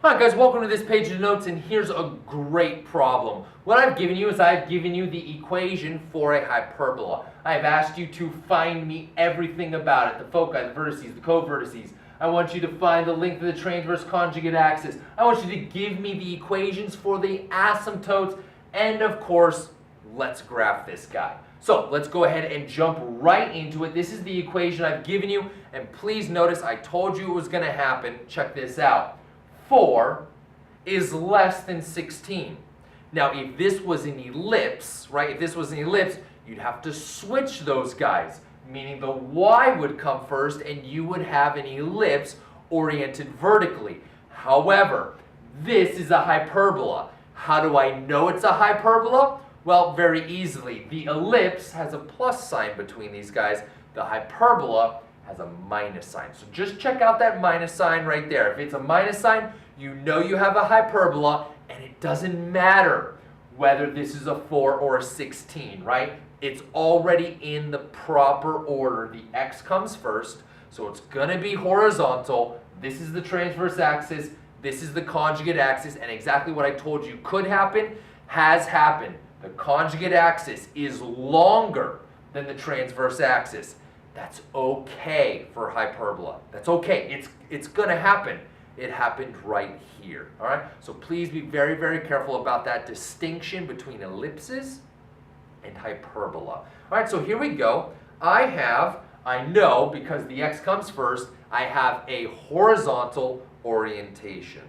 Hi guys, welcome to this page of notes, and here's a great problem. What I've given you is I've given you the equation for a hyperbola. I've asked you to find me everything about it, the foci, the vertices, the covertices. I want you to find the length of the transverse conjugate axis. I want you to give me the equations for the asymptotes, and of course, let's graph this guy. So let's go ahead and jump right into it. This is the equation I've given you, and please notice I told you it was going to happen. Check this out. 4 is less than 16. Now, if this was an ellipse, right? If this was an ellipse, you'd have to switch those guys, meaning the y would come first and you would have an ellipse oriented vertically. However, this is a hyperbola. How do I know it's a hyperbola? Well, very easily. The ellipse has a plus sign between these guys. The hyperbola has a minus sign. So just check out that minus sign right there. If it's a minus sign, you know you have a hyperbola, and it doesn't matter whether this is a 4 or a 16, right? It's already in the proper order. The x comes first, so it's going to be horizontal. This is the transverse axis. This is the conjugate axis, and exactly what I told you could happen has happened. The conjugate axis is longer than the transverse axis. That's okay for hyperbola. That's okay. It's going to happen. It happened right here. All right? So please be very, very careful about that distinction between ellipses and hyperbola. All right, so here we go. I know because the x comes first, I have a horizontal orientation.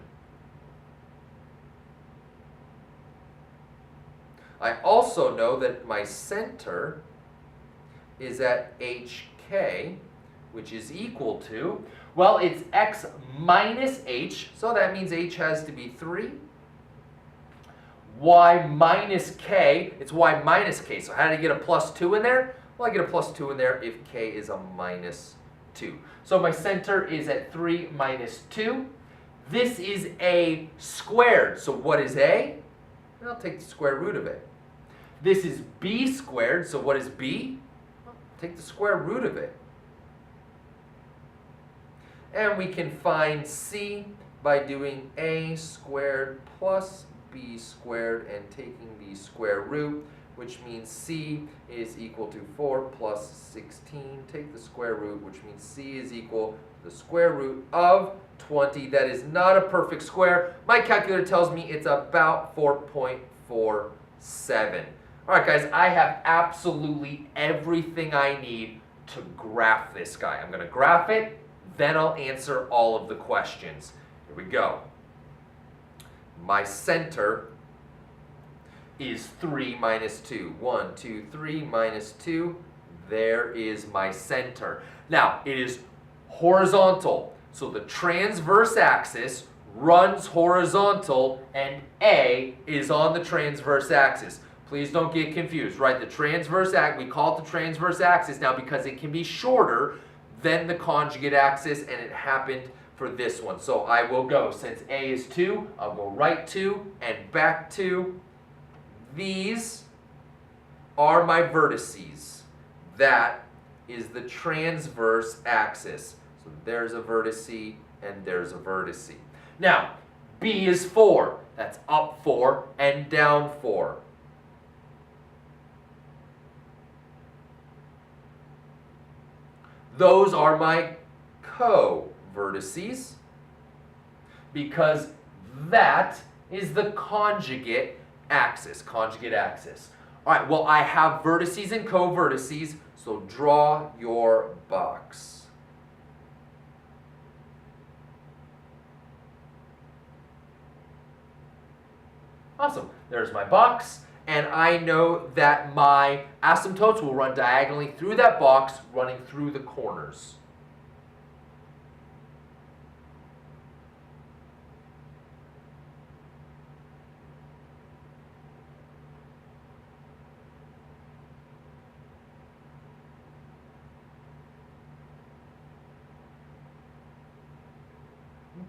I also know that my center is at HK, which is equal to, well, it's x minus h, so that means h has to be 3. Y minus k, it's y minus k, so how did I get a plus 2 in there? Well, I get a plus 2 in there if k is a minus 2. So my center is at 3 minus 2. This is a squared, so what is a? I'll take the square root of it. This is b squared, so what is b? Take the square root of it. And we can find c by doing a squared plus b squared and taking the square root, which means c is equal to 4 plus 16. Take the square root, which means c is equal to the square root of 20. That is not a perfect square. My calculator tells me it's about 4.47. All right, guys, I have absolutely everything I need to graph this guy. I'm going to graph it, then I'll answer all of the questions. Here we go. My center is 3 minus 2. 1, 2, 3 minus 2. There is my center. Now, it is horizontal, so the transverse axis runs horizontal, and A is on the transverse axis. Please don't get confused, right? The transverse axis, we call it the transverse axis now because it can be shorter than the conjugate axis, and it happened for this one. So I will go, since A is 2, I'll go right 2 and back 2. These are my vertices. That is the transverse axis. So there's a vertice and there's a vertice. Now, B is 4. That's up 4 and down 4. Those are my co-vertices because that is the conjugate axis. Conjugate axis. All right, well, I have vertices and co-vertices, so draw your box. Awesome. There's my box. And I know that my asymptotes will run diagonally through that box, running through the corners.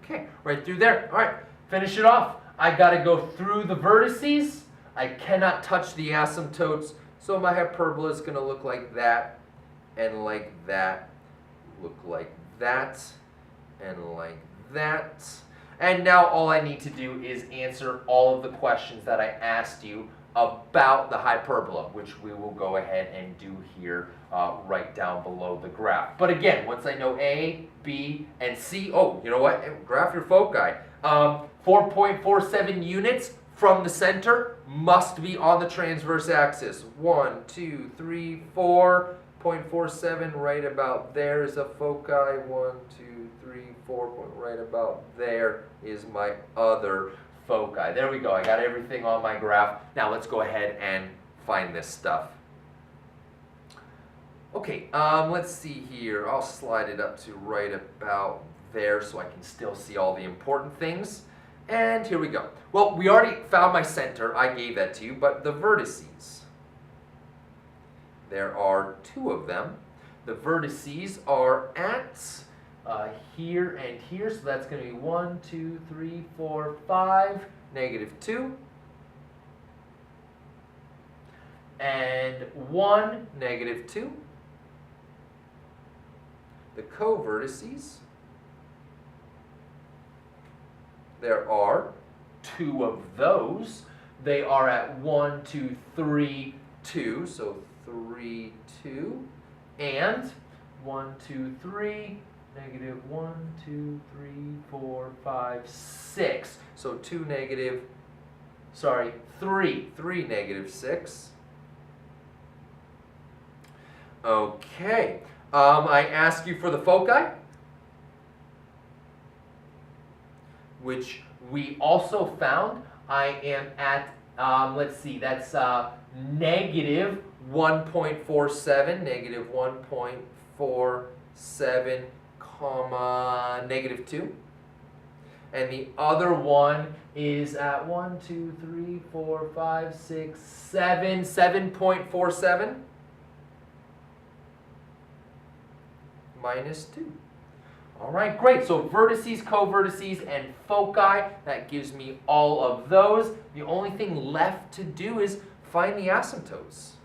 Okay, right through there. All right, finish it off. I got to go through the vertices. I cannot touch the asymptotes, so my hyperbola is going to look like that, and like that, look like that, and like that. And now all I need to do is answer all of the questions that I asked you about the hyperbola, which we will go ahead and do here right down below the graph. But again, once I know A, B, and C, oh, you know what? Graph your foci. 4.47 units from the center must be on the transverse axis. 1, 2, 3, 4.47 right about there is a foci. 1, 2, 3, 4. Right about there is my other foci. There we go. I got everything on my graph. Now let's go ahead and find this stuff. Okay, let's see here. I'll slide it up to right about there so I can still see all the important things. And here we go. Well, we already found my center. I gave that to you, but the vertices. There are 2 of them. The vertices are at here and here, so that's going to be 1, 2, 3, 4, 5, -2. And 1, -2. The covertices, there are 2 of those. They are at 1, 2, 3, 2, so 3, 2, and 1, 2, 3, -1, 2, 3, 4, 5, 6. So 3, -6. Okay. I asked you for the foci, which we also found. I am at, let's see, that's -1.47, -1.47, comma, -2. And the other one is at 1, 2, 3, 4, 5, 6, 7, 7.47. -2. All right, great. So vertices, covertices, and foci, that gives me all of those. The only thing left to do is find the asymptotes.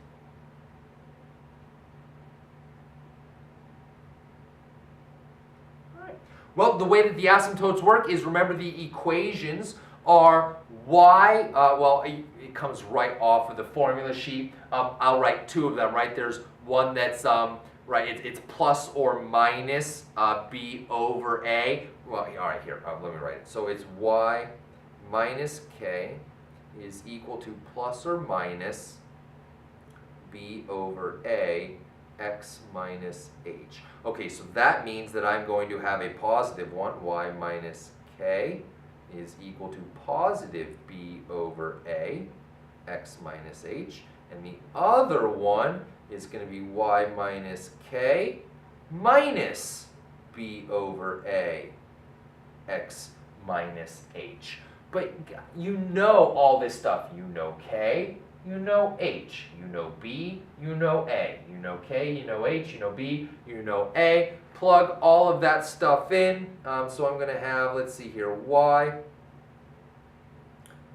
All right. Well, the way that the asymptotes work is, remember, the equations are y, well, it comes right off of the formula sheet. I'll write 2 of them, right? There's one that's right, it's plus or minus b over a. Well, all right, here, let me write it. So it's y minus k is equal to plus or minus b over a x minus h. Okay, so that means that I'm going to have a positive one. Y minus k is equal to positive b over a x minus h. And the other one is going to be y minus k minus b over a x minus h. But you know all this stuff. You know k, you know h, you know b, you know a. You know k, you know h, you know b, you know a. Plug all of that stuff in. So I'm going to have, let's see here, y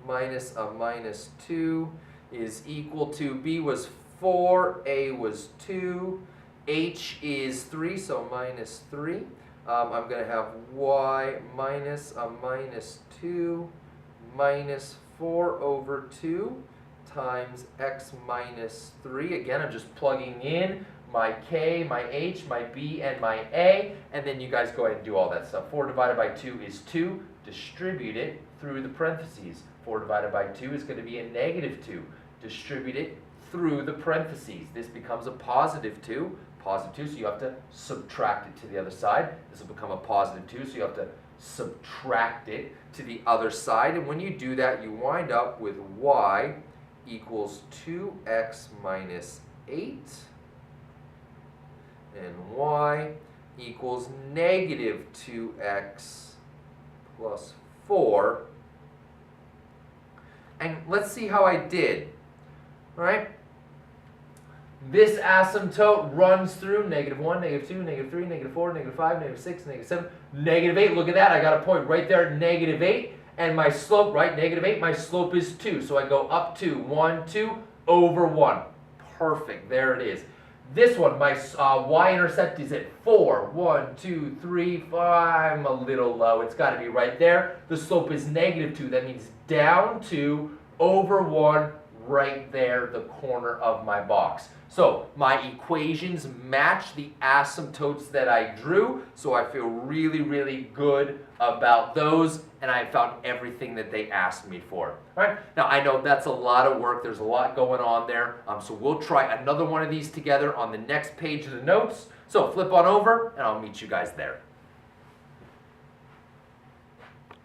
minus a minus 2 is equal to, b was 4, a was 2, h is 3, so minus 3. I'm going to have y minus a minus 2 minus 4 over 2 times x minus 3. Again, I'm just plugging in my k, my h, my b, and my a, and then you guys go ahead and do all that stuff. 4 divided by 2 is 2. Distribute it through the parentheses. 4 divided by 2 is going to be a -2. Distribute it through the parentheses. This becomes a positive 2, so you have to subtract it to the other side. This will become a positive 2, so you have to subtract it to the other side. And when you do that, you wind up with y equals 2x minus 8, and y equals negative 2x plus 4. And let's see how I did. All right? This asymptote runs through -1, -2, -3, -4, -5, -6, -7, -8. Look at that. I got a point right there at -8. And my slope, right, -8, my slope is 2. So I go up 2, 1, 2, over 1. Perfect. There it is. This one, my y-intercept is at 4. 1, 2, 3, 5. I'm a little low. It's got to be right there. The slope is -2. That means down 2, over 1, right there, the corner of my box. So my equations match the asymptotes that I drew, so I feel really, really good about those, and I found everything that they asked me for. All right, now I know that's a lot of work. There's a lot going on there, so we'll try another one of these together on the next page of the notes. So flip on over, and I'll meet you guys there.